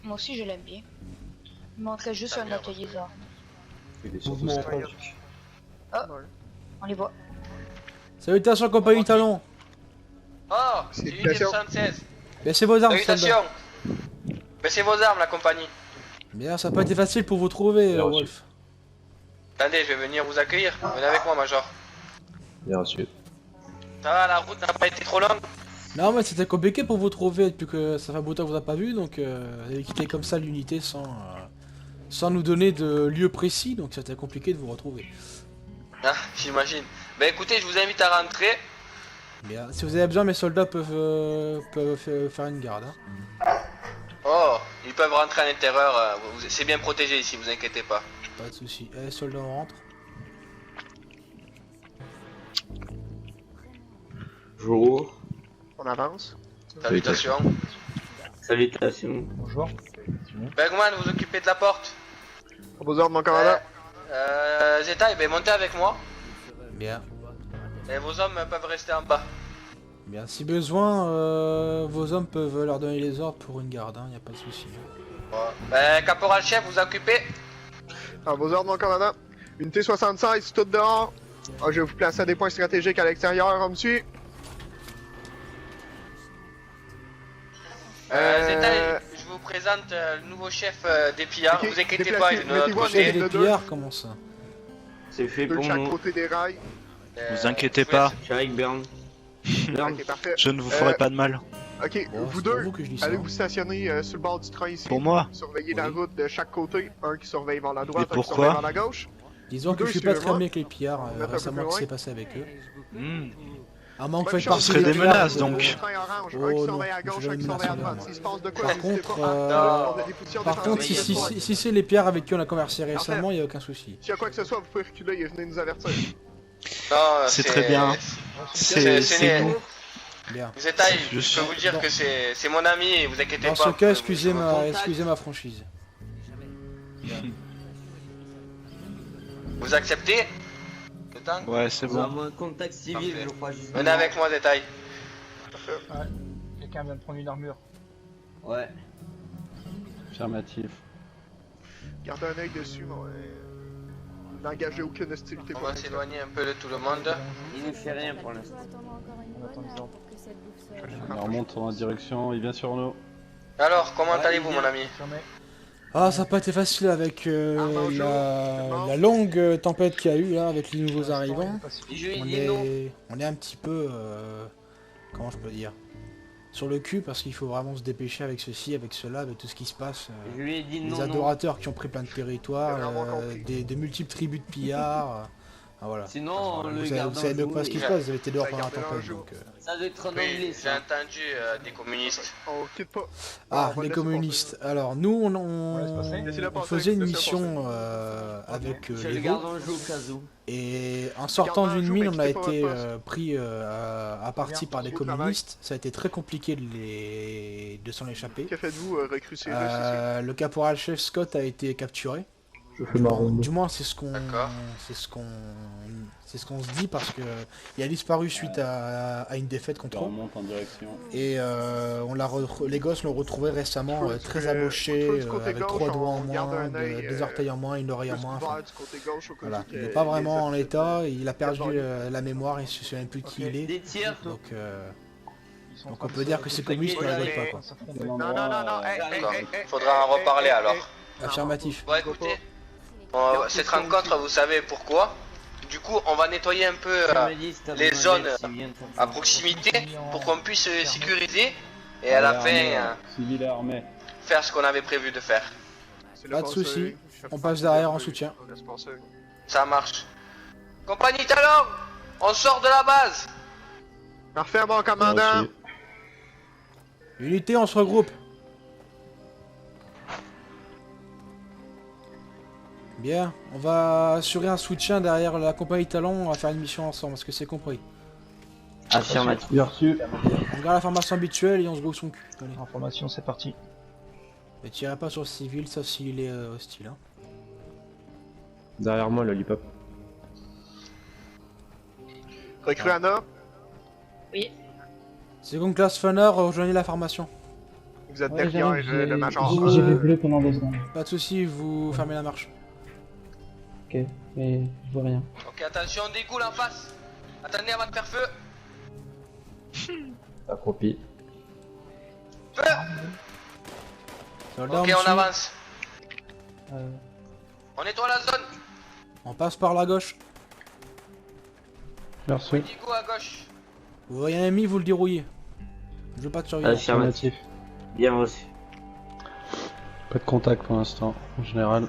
Moi aussi je l'aime bien. Il montrait juste un atelier d'art. Il est surtout Mouvement stratégique. On les voit. Salutations compagnie Talon. Oh, c'est unité Salutations. 76. Baissez vos armes, soldats. Salutations. Baissez vos armes, la compagnie. Bien, ça n'a pas été facile pour vous trouver, Bien reçu. Wolf. Attendez, je vais venir vous accueillir. Venez avec moi, Major. Bien reçu. Ça va, la route n'a pas été trop longue? Non, mais c'était compliqué pour vous trouver depuis que ça fait un bout de temps que vous n'avez pas vu, donc vous avez quitté comme ça l'unité sans nous donner de lieu précis, donc c'était compliqué de vous retrouver. Ah, j'imagine. Ben écoutez, je vous invite à rentrer. Bien, si vous avez besoin, mes soldats peuvent faire une garde. Hein. Oh, ils peuvent rentrer à l'intérieur. C'est bien protégé ici, vous inquiétez pas. Pas de soucis. Eh, soldats, on rentre. Bonjour. On avance. Salutations. Salutations. Bonjour. Bergman, vous occupez de la porte. À vos ordres, mon commandant. Zeta, ben montez avec moi. Bien. Et vos hommes peuvent rester en bas. Bien, si besoin, vos hommes peuvent leur donner les ordres pour une garde, hein, y a pas de souci. Ben, caporal chef, vous occupez. À vos ordres, mon commandant. Unité 76, tout dehors. Ah, je vais vous placer à des points stratégiques à l'extérieur, on me suit. Zeta, je vous présente le nouveau chef des pillards. Ok, Vous inquiétez déplacez- pas, il est de notre mettez-vous à côté. Chef des de deux. pillards, comment ça? C'est fait Deux de pour chaque nous. côté des rails. Vous inquiétez je vous laisse- pas, Je suis avec Bern. Bern. Ok, parfait. je ne vous ferai pas de mal. Ok, Bon, vous c'est pour deux, vous que je dis ça. allez vous stationner sur le bord du train ici. Pour moi? Surveillez la Oui. route de chaque côté. Un qui surveille vers la droite, Et un qui pourquoi surveille vers la gauche. Disons que Deux, je suis pas très suivez-moi. bien avec les pillards, Mettre un peu récemment, plus qu'est-ce qui loin. s'est passé avec eux? Hmm. À moins que Bonne vous faites chance, partie serait des des pillards. menaces, donc. Le train orange, un Oh qui non, surveille à je gauche, vais un qui une surveille à menace droite. en S'il se passe de quoi, Par n'hésitez contre, pas. On a des positions par contre, défensives, si n'hésitez pas. c'est les pillards avec qui on a conversé récemment, il y a aucun souci. S'il y a quoi que ce soit, vous pouvez reculer et venez nous avertir. Non, C'est très bien. C'est nous. Bien. Zeta, Je je peux vous dire Dans- que c'est mon ami et vous inquiétez Dans pas. ce cas, je me contacte. excusez ma franchise. Vous acceptez le temps? Ouais, c'est Nous bon. avons un contact civil, Parfait. je crois. justement. Venez avec moi, Zeta. Quelqu'un vient de prendre une armure. Ouais. Affirmatif. Gardez un œil dessus, mais n'engagez aucune hostilité On pour va l'instant. s'éloigner un peu de tout le monde. Il ne fait rien pour l'instant. On attend les ordres. On remonte en direction, il vient sur nous. Alors, comment Ouais, allez-vous, il mon vient. ami? Jamais. Ah, ça n'a pas été facile avec Armand Joe, la longue tempête qu'il y a eu là avec les nouveaux arrivants. Je lui On dis non. on est un petit peu, comment je peux dire, sur le cul parce qu'il faut vraiment se dépêcher avec ceci, avec cela, avec tout ce qui se passe. Je lui ai dit Les non, non. adorateurs qui ont pris plein de territoires, J'ai vraiment compris. des multiples tribus de pillards. Ah, voilà. Sinon, Enfin, on le vous garde savez en mieux joue pas ce qui et- se passe, vous avez été dehors Ça pendant la garde en tempête. joue. Donc, Ça doit être un Oui, anglais, j'ai ça. entendu des communistes. On quitte pas. Ah, on va les laisser communistes. Alors, nous, laisse passer. Laissez-la on passer, faisait une laissez-la mission avec Je les le garde veaux. en jeu au cas où. Et en sortant Gardez un d'une jour, mine, mais on a quittez pas été votre poste. pris à partie par des Bon travail. communistes. Ça a été très compliqué de s'en échapper. Que faites-vous, recrue ces Le caporal chef Scott a été capturé. Je fais ma ronde. Du moins, c'est ce qu'on, D'accord. c'est ce qu'on se dit parce que il a disparu suite à une défaite contre On eux. remonte en direction. Et les gosses l'ont retrouvé récemment très amoché, du côté avec gauche, 3 doigts en on garde moins, un œil, deux orteils en moins, une oreille en Plus moins. ouvert enfin, du côté gauche au cas voilà. où Il que n'est pas vraiment en les état, il a perdu Gardez. la mémoire, il ne se souvient plus de qui il est. Des tirs. Donc, Ils sont en donc train on de peut se- dire que ces communistes ne Ouais, rigolent mais- pas, quoi. s'affronter. Non, non, non, non, D'accord. Faudra en reparler alors. Affirmatif. Bon, écoutez, cette rencontre, vous savez pourquoi? Du coup, on va nettoyer un peu Je me dis, si t'as les besoin zones d'aide, s'il vient te- à proximité pour qu'on puisse sécuriser et à la fin Civil et armé. faire ce qu'on avait prévu de faire. Pas de soucis, on passe derrière en soutien. Ça marche. Compagnie Talon, on sort de la base. Parfait, mon commandant. Reçu. Unité, on se regroupe. Bien, on va assurer un soutien derrière la compagnie Talon, on va faire une mission ensemble, est-ce que c'est compris? Affirmatif. Bien reçu. On garde la formation habituelle et on se go son cul. Allez. Information, c'est parti. Ne tirez pas sur le civil, sauf s'il est hostile. Hein. Derrière moi, lollipop. Recrue Anna. Oui. Seconde classe Funner, rejoignez la formation. Vous êtes Ouais, derrière j'arrive, le major. j'ai vu bleu pendant 2 secondes. Pas de soucis, vous fermez la marche. Ok, mais je vois rien. Ok, attention, dégoule en face. Attendez avant de faire feu. Accroupi. Feu. Soldats, Ok, me on suit. avance. Euh, On nettoie la zone. On passe par la gauche. Merci. Wendigo à gauche. Vous voyez un ennemi, vous le dérouillez. Je veux pas de survivants. Affirmatif. Bien reçu. Pas de contact pour l'instant, en général.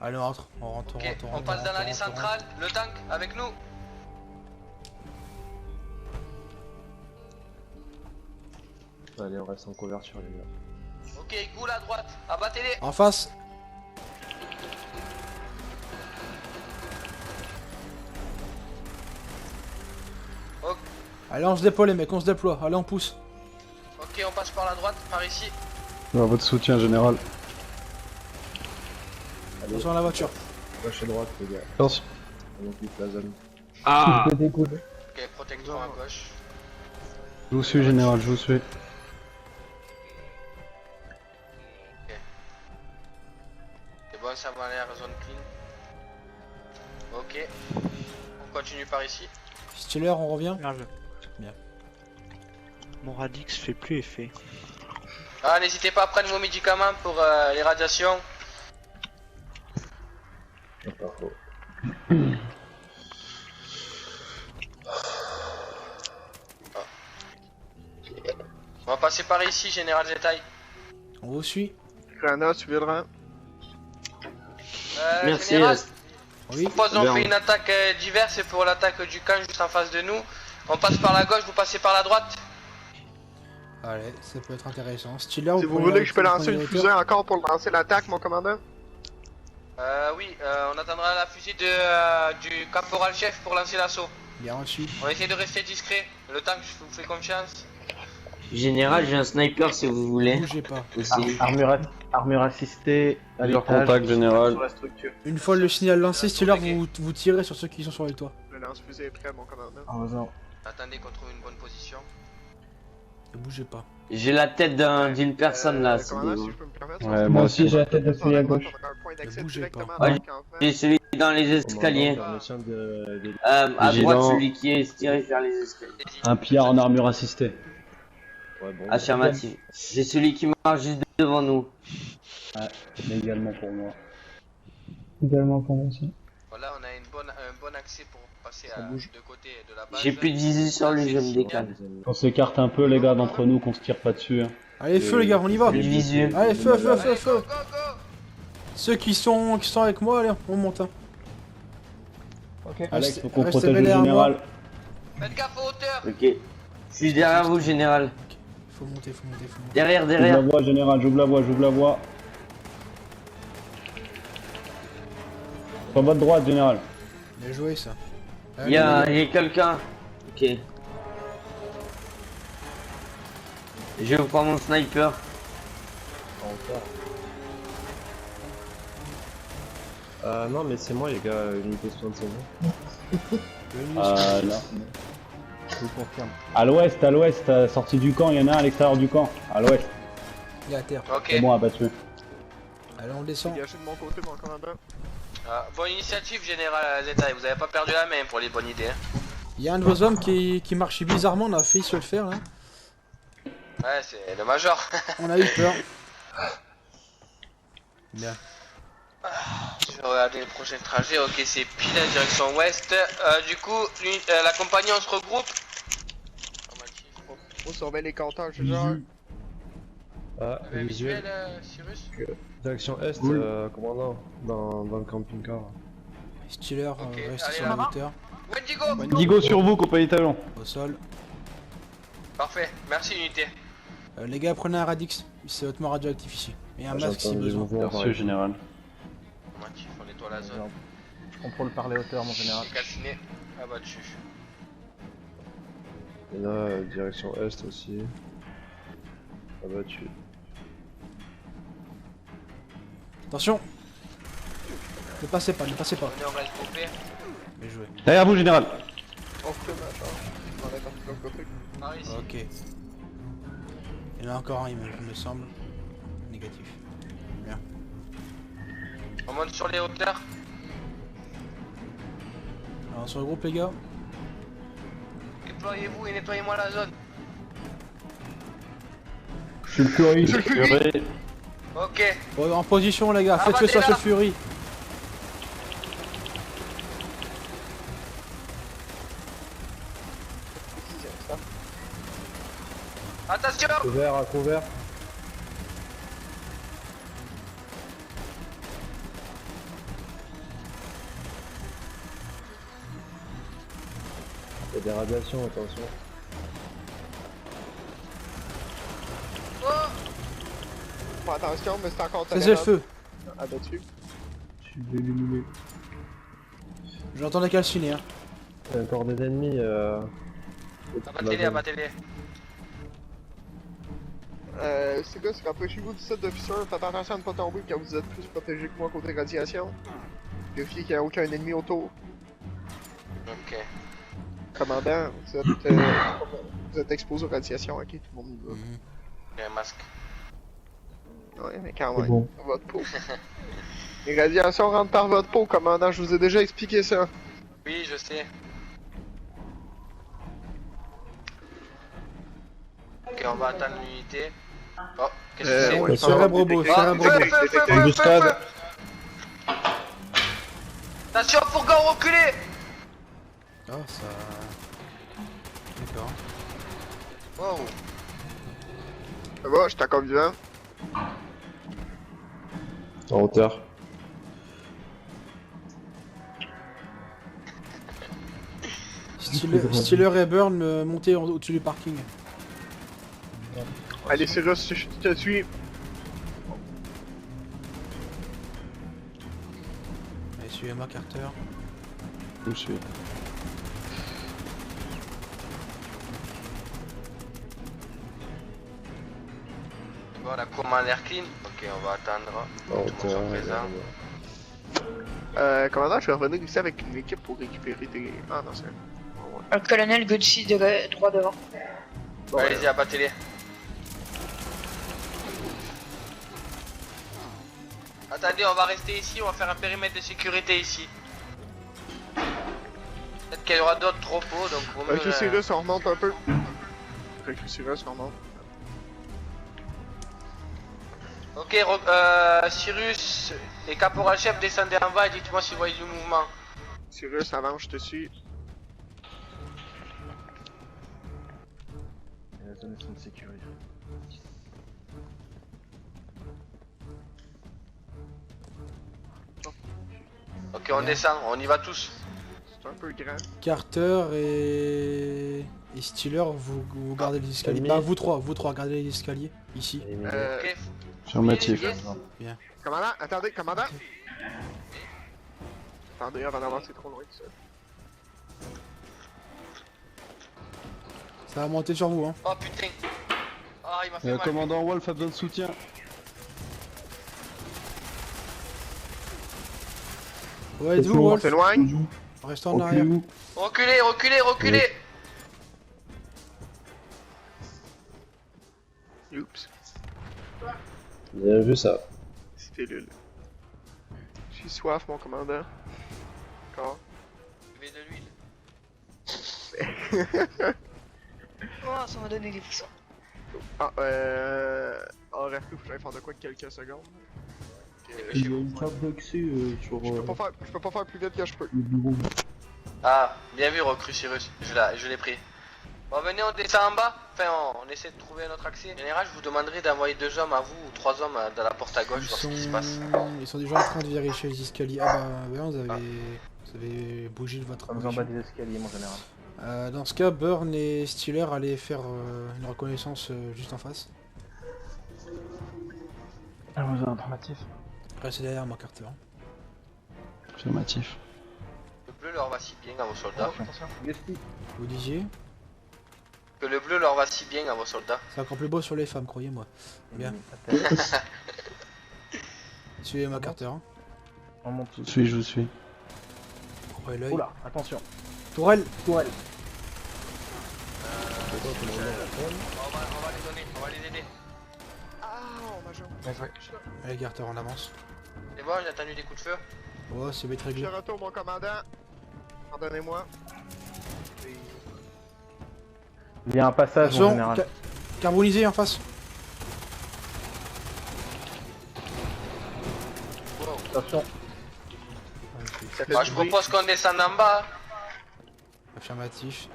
Allez, on rentre, on rentre, Ok, on rentre. on passe dans l'allée rentre, on rentre. centrale. Le tank avec nous. Allez, on reste en couverture, les gars. Ok, goule à droite. Abattez-les. En face. Ok. Allez, on se déploie les mecs, on se déploie. Allez, on pousse. Ok, on passe par la droite, par ici. Votre soutien général. Attention à la voiture. Gauche et droite, les gars. Attention. On occupe la zone. Ah. je dégoule. Ok, protecteur à gauche. Je vous suis, général, je vous suis. C'est bon, ça va l'air zone clean. Ok. On continue par ici. Steeler, on revient. Bien. Mon radix fait plus effet. Ah, n'hésitez pas à prendre vos médicaments pour les radiations. Pas faux. On va passer par ici, Général Zetaï. On vous suit. Grana, tu viendras. Merci. Général, Oui. je propose on Bien. fait une attaque diverse pour l'attaque du camp juste en face de nous. On passe par la gauche, vous passez par la droite. Allez, ça peut être intéressant. Steeler, Si vous prenez voulez que je peux prenez lancer la une hauteur. fusée encore pour lancer l'attaque, mon commandant? Oui, on attendra la fusée du caporal-chef pour lancer l'assaut. Bien reçu. On va essayer de rester discret. Le tank, je vous fais confiance. Général, j'ai un sniper si vous voulez. Bougez pas. Aussi. Armure assistée à Leur l'étage, contact général. sur la structure. Une fois le signal lancé, Steeler, vous tirez sur ceux qui sont sur le toit. Le lance-fusée est prêt, mon commandant. En faisant. Attendez qu'on trouve une bonne position. Ne bougez pas. J'ai la tête d'une personne là. c'est Commandant, bon. si je peux me permettre. Ouais, Moi aussi, j'ai la tête de Sur celui la à droite, gauche. on a un point d'accès Ne bougez directement pas. dans Ouais, le camp. J'ai celui dans les escaliers. Permission de... À droite, Vigilant. celui qui est tiré vers les escaliers. Un pillard en armure assistée. Ouais, bon. Affirmatif. J'ai celui qui marche juste devant nous. Mais également pour moi. Également pour moi aussi. Voilà, on a un bon accès pour passer de côté de la base. J'ai plus de visu sur lui, je me décale. On s'écarte un peu, les gars, d'entre nous, qu'on se tire pas dessus. Hein. Allez, feu les gars, on y va. Plus de visu. Allez, feu, feu, feu, Allez, feu. go, go, go. Ceux qui sont avec moi, allez, on monte. Hein. Ok. Alex, faut qu'on Restez protège le mêlés à moi. général. Faites gaffe aux hauteurs. Ok. Je suis derrière vous, général. Faut monter, faut monter, faut monter. Derrière, J'ouvre la derrière. voie, général, j'ouvre la voie, j'ouvre la voie. Sur votre droite, général. Bien joué ça. Il y a quelqu'un. Ok. Je vais prendre mon sniper. Non, mais c'est moi, les gars, unité 76. Là. Je vous confirme. À l'ouest, sortie du camp, il y en a un à l'extérieur du camp. À l'ouest, Il est à terre. Ok. c'est moi abattu. Allez, on descend. Dégagez de mon côté, mon commandant. Bonne initiative, Général Zetaï. Vous avez pas perdu la main pour les bonnes idées. Hein. Il y a un de vos hommes qui marchait bizarrement, on a failli se le faire là. Ouais, c'est le major. On a eu peur. Bien. Je vais regarder le prochain trajet. Ok, c'est pile en direction ouest. Du coup, la compagnie, on se regroupe. On surveille les compteurs, je genre. Ah, Vous avez un visuel. visuel, Cyrus? Direction Est, commandant, dans le camping-car. Steeler, Ok, reste allez, sur la là-bas. hauteur. Wendigo! Digo sur vous, compagnie talon. Au sol. Parfait, merci unité. Les gars, prenez un radix. C'est hautement radioactif ici. Et un masque si J'entends les besoin. mouvements Merci, apparaître. général. Motif, on nettoie la zone. Je contrôle par les hauteurs, mon général. Calciné, abattu. Il y en a direction Est aussi. Abattu. Attention. Ne passez pas, ne passez pas. On reste groupé. Bien joué. Derrière vous, général. On se fait ma charge. On est parti de l'autre côté. Par ici. Ok. Il y en a encore un, il me semble. Négatif. Bien. On monte sur les hauteurs. Alors, sur le groupe, les gars. Déployez-vous et nettoyez-moi la zone. Je suis le Fury. Je suis le Fury. Ok. Bon, en position, les gars. Faites que Abattez-la. ça se furie. Attention. Couvert, à couvert. Il y a des radiations, attention. Oh. Bon, attention, mais c'est encore Cessez le feu. Abattu. Je suis éliminé. J'entends les calciner, hein. Il y a encore des ennemis. Abattez-les, abattez-les. Ces gars, rapprochez-vous du site d'officier, faites attention à ne pas tomber car vous êtes plus protégé que moi côté radiation. Vérifiez qu'il n'y a aucun ennemi autour. Ok. Commandant, vous êtes exposé aux radiations, ok, tout le monde y va. J'ai un masque. Ouais, mais quand C'est même, bon. votre peau. Les radiations rentrent par votre peau, commandant, je vous ai déjà expliqué ça. Oui, je sais. Ok, on va attendre l'unité. Oh, qu'est-ce que c'est? ouais, Cérèbre robot, détecté. cérèbre Feu, robot. feu, feu, feu, Embuscade. feu, feu. Attention, fourgon reculé. Ah, ça... D'accord. Wow. Ça va, je t'accorde vivant. En hauteur. Stealer et Burn monter au-dessus du parking. Allez, Cyrus, je te suis. Allez, suivez-moi, Carter. Où je suis. Bon, la commande air clean. Ok, on va attendre. En Tout le monde hauteur. soit présent. Commandant, je vais revenir ici avec une équipe pour récupérer tes... Ah non, c'est... Le colonel Gucci droit devant. Bon, Allez-y, abattez-les. Attendez, on va rester ici, on va faire un périmètre de sécurité ici. Peut-être qu'il y aura d'autres tropos, donc vaut mieux... Avec le Cyrus, on remonte un peu. Avec le Cyrus, on remonte. Ok, Cyrus et Caporal Chef, descendez en bas et dites-moi si vous voyez du mouvement. Cyrus, avance, je te suis. La zone est sécurisée. Ok, on descend, on y va tous. C'est un peu grand. Carter et Stealer, vous gardez les escaliers. ennemi. Bah, vous trois, gardez les escaliers, ici. Éliminé. Ok. Affirmatif. Yes. Commandant, attendez, commandant. Attendez, avant d'avancer trop loin que ça. Ça va monter sur vous, hein. Oh putain. Ah, il m'a fait mal. Commandant Wolf a besoin de soutien. Ouais, êtes-vous, On Wolf? s'éloigne. Restez en arrière. Reculez, reculez, reculez. Oups, Bien vu ça. c'était lul. J'ai soif, mon commandant. Encore. Je vais de l'huile. Oh, ça m'a donné des frissons. Ah, en RP, faut que j'aille faire de quoi de quelques secondes. Il y a une trappe d'accès sur Je peux pas faire plus vite que je peux. le bureau. Ah, bien vu, recrue Cyrus. Je l'ai pris. Bon, venez, on descend en bas. Enfin, on essaie de trouver un autre accès. En général, je vous demanderai d'envoyer 2 hommes à vous ou 3 hommes dans la porte à gauche, voir ce qui se passe. Ils sont déjà en train de vérifier les escaliers. Ah bah, ouais, vous avez bougé de votre Comme en bas position. des escaliers, mon général. Dans ce cas, Burn et Stealer allaient faire une reconnaissance juste en face. Ah, vous avez un informatif. Restez derrière moi, Carter. Affirmatif. Le bleu leur va si bien à vos soldats. Attention. Vous disiez? Que le bleu leur va si bien à vos soldats. C'est encore plus beau sur les femmes, croyez-moi. Bien. Suivez-moi, Carter. Hein. On monte. Je vous suis. Ouvrez l'œil. Oula, attention. Tourelle! Tourelle. va les donner, on va les aider. Ah, on m'a joué. Allez, Garter, on avance. C'est bon, j'ai attendu des coups de feu. Oh, c'est vite réglé. Je retourne mon commandant. Pardonnez-moi. Il y a un passage en Attention, général. carbonisé en face. Attention. Ça fait Bah, du je bruit. propose qu'on descende en bas. Affirmatif.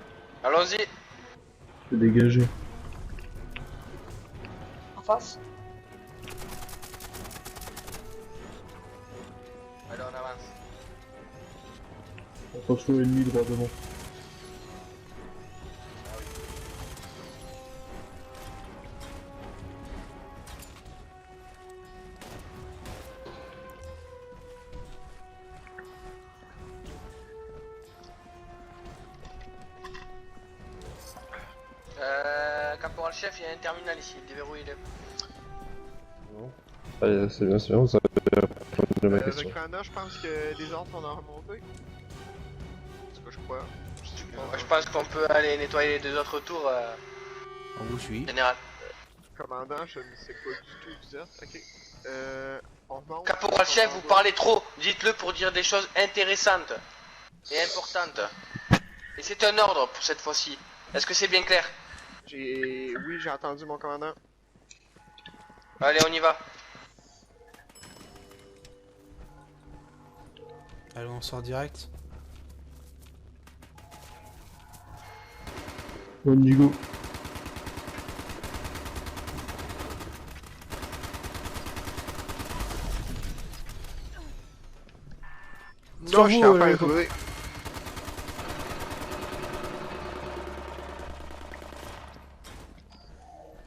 Allons-y. Je peux dégager. En face. Allez, on avance. Attention ennemi droit devant. Caporal chef, il y a un terminal ici, déverrouillez-le. Allez, c'est bien, vous avez répondu à ma question. Recrana, je pense que des ordres sont en remontée. C'est ce que je crois. Je pense qu'on peut aller nettoyer les deux autres tours, On vous suit. général. Commandant, je ne sais pas du tout où vous êtes. Ok. On remonte. Caporal chef, vous parlez trop. Dites-le pour dire des choses intéressantes et importantes. Et c'est un ordre pour cette fois-ci. Est-ce que c'est bien clair? Oui, j'ai entendu mon commandant. Allez, on y va. Allez, on sort direct. On y go. Sur Non, je suis vous, en train de le- trouver.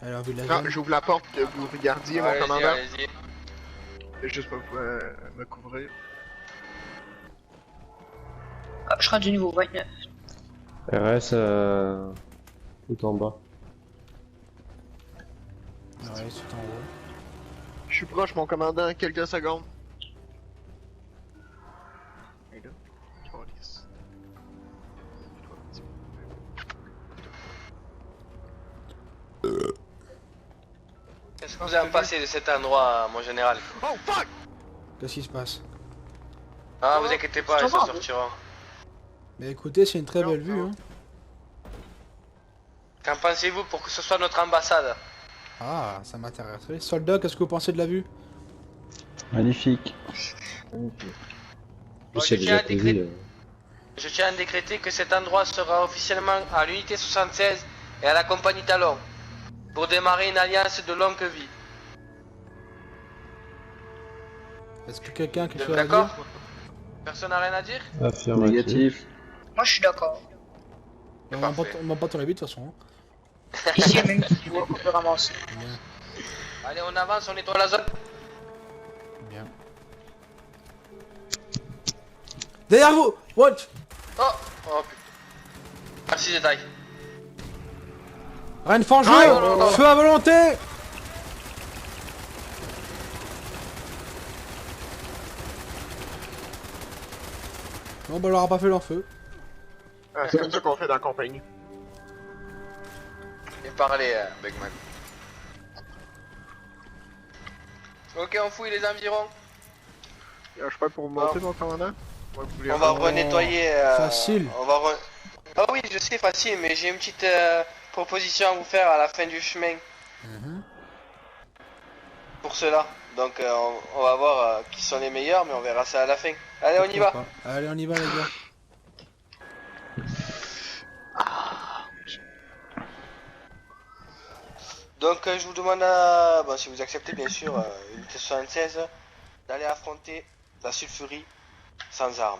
Allez, on vue de la Non, zone. j'ouvre la porte que vous regardiez, mon Allez-y, commandant. allez-y. Juste pour me couvrir. Ah, je serai du niveau 29. RS tout en bas. Ouais, tout en haut. Je suis proche, mon commandant, quelques secondes. Et là, câlisse. Qu'est-ce que vous avez passé de cet endroit, mon général? Oh fuck! Qu'est-ce qui se passe? Ah, vous inquiétez pas, ils s'en sortiront. Mais écoutez, c'est une très Non, belle vue, non. hein. Qu'en pensez-vous pour que ce soit notre ambassade? Ah, ça m'intéresserait. Soldat, qu'est-ce que vous pensez de la vue? Magnifique. Bon, je tiens à décréter que cet endroit sera officiellement à l'unité 76 et à la compagnie Talon pour démarrer une alliance de longue vie. Est-ce que quelqu'un a quelque Vous êtes chose à d'accord? dire? Personne n'a rien à dire? Affirmatif. Moi, je suis d'accord. On parfait. demande pas ton avis de toute façon. hein. Ici, il y a même qui voit qu'on peut ramasser. Bien, Allez, on avance, on nettoie la zone. bien. Derrière vous! What? Oh, oh putain. Merci Jedi. Rien fort Ah, jeu! non, non, non. Feu à volonté! Bon bah on leur a pas fait leur feu. Ah, c'est comme ça qu'on fait dans la compagnie. Bien parlé, Bugman. Ok, on fouille les environs. Je suis pas pour vous monter, mon commandant. Moi, vous voulez On va rentrer? renettoyer. Facile. On va Ah oui, je sais, facile, mais j'ai une petite proposition à vous faire à la fin du chemin pour cela. Donc on va voir qui sont les meilleurs, mais on verra ça à la fin. Allez, on y va. Pourquoi pas. Allez, on y va les gars. Donc je vous demande, bon, si vous acceptez bien sûr, unité 76, d'aller affronter la sulfurie sans armes,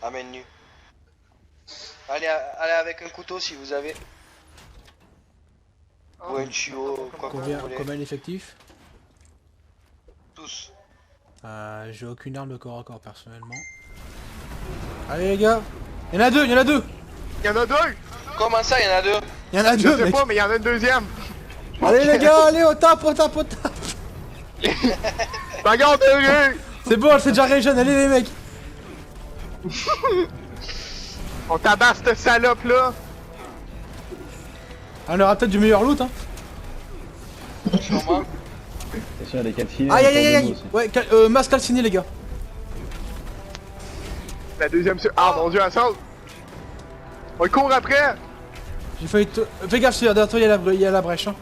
à main nue. Allez avec un couteau si vous avez. Ou un tuyau, quoi que vous voulez. Combien d'effectifs? Tous. J'ai aucune arme de corps à corps personnellement. Allez les gars. Y'en a deux, y'en a deux. Il y en a deux! Comment ça, il y en a deux? Y'en a Je deux sais mec. pas, mais il y en a une deuxième! Allez les gars, allez, au tape, au tape, au tape. Bagarre de rue! C'est bon, elle s'est déjà régène, allez les mecs. On tabasse cette salope là! On aura peut-être du meilleur loot, hein. Sûrement. C'est sûr, les calcinés. Aïe aïe aïe autour de nous aïe. aussi. Ouais, masse calciné, les gars. La deuxième sur... Ah mon dieu, elle saute! On court après! J'ai failli te... Fais gaffe, derrière toi, il y a la brèche, hein.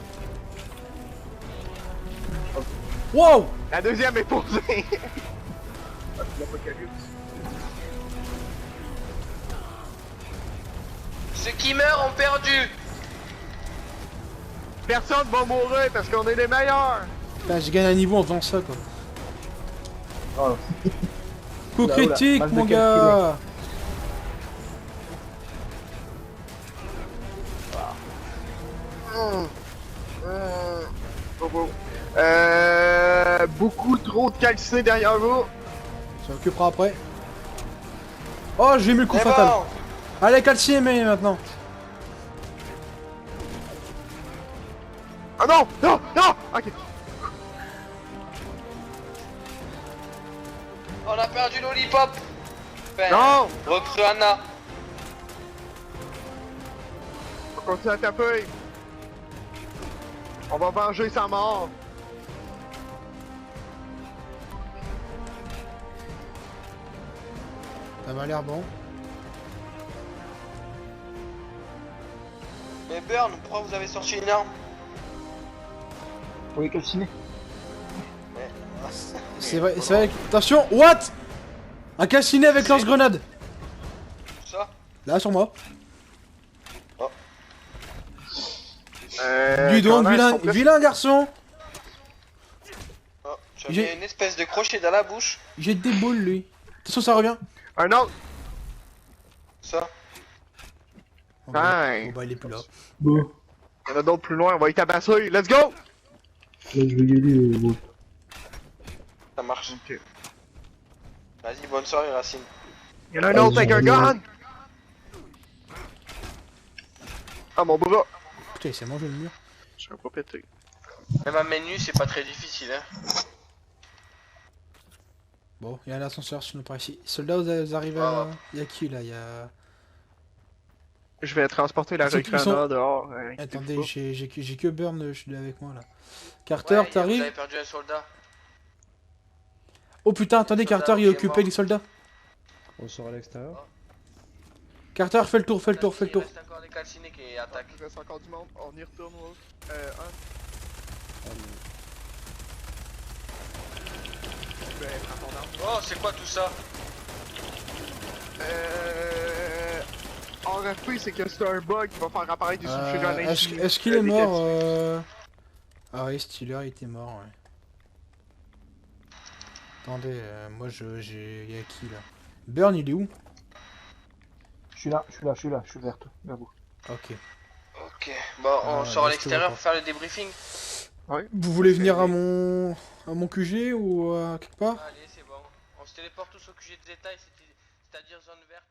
Wow! La deuxième est posée! Ah, c'est l'apocalypse. Ceux qui meurent ont perdu. Personne va mourir parce qu'on est les meilleurs! Putain, je gagne un niveau en faisant ça, quoi. Oh, Coup Oula, oula, critique, masse de mon calciné. gars. Beaucoup trop de calcinés derrière vous. Ça occupera après. Oh, j'ai mis le coup C'est fatal. bon. Allez, calciné, mais maintenant. Ah non! Non! Non! Ok. On a perdu Lollipop. Ben, Non! recrue Anna. On continue à taper. On va venger sa mort. Ça m'a l'air bon. Mais Burn, pourquoi vous avez sorti une arme? oui, calciné. C'est vrai, c'est vrai. Attention, what? Un calciné avec lance-grenade. Ça? Là, sur moi. Dis Dis donc, vilain garçon. Oh, tu as J'ai- mis une espèce de crochet dans la bouche. J'ai des boules, lui. Attention, ça revient. Un autre! Ça? Oh, bah, Hey. oh, bah, il est plus là. Bon, Il y en a d'autres plus loin, on va y tabasser. Let's go! là, je vais y aller. Bon. Ça marche. Ok. Vas-y, bonne soirée, Racine. Il y en a un autre avec un gun! Ah mon bras! Putain, il s'est mangé le mur. Je suis pas pété. Même un menu, c'est pas très difficile, hein. Bon, il y a un ascenseur sinon par ici. Soldats, vous arrivez à... Il y a qui là? Il y a... Je vais transporter la Ils sont- recrue ils sont- Anna dehors. Attendez, j'ai que Burn, je suis avec moi là. Carter, Ouais, t'arrives? Vous avez perdu un soldat. Oh putain, attendez, Soldat Carter, il est qui est occupé mort. des soldats. On sort à l'extérieur. Carter, fais le tour. Il reste encore des calcinés qui attaquent. Il reste encore du monde, on y retourne. Tu peux être à ton arme. Oh, c'est quoi tout ça? RFP, c'est que c'est un bug qui va faire apparaître des sulfureux à l'infini. Est-ce qu'il est Des mort calcinés. Ah oui, Steeler il était mort, ouais. Attendez, moi j'ai... Y'a qui là? Burn, il est où? Je suis là, je suis vers toi, vers vous. Ok. Ok, bon, on Ah, sort à laisse l'extérieur tomber. pour faire le débriefing. Vous voulez venir à mon QG ou quelque part? Allez, c'est bon. On se téléporte tous au QG de détail, c'est-à-dire zone verte.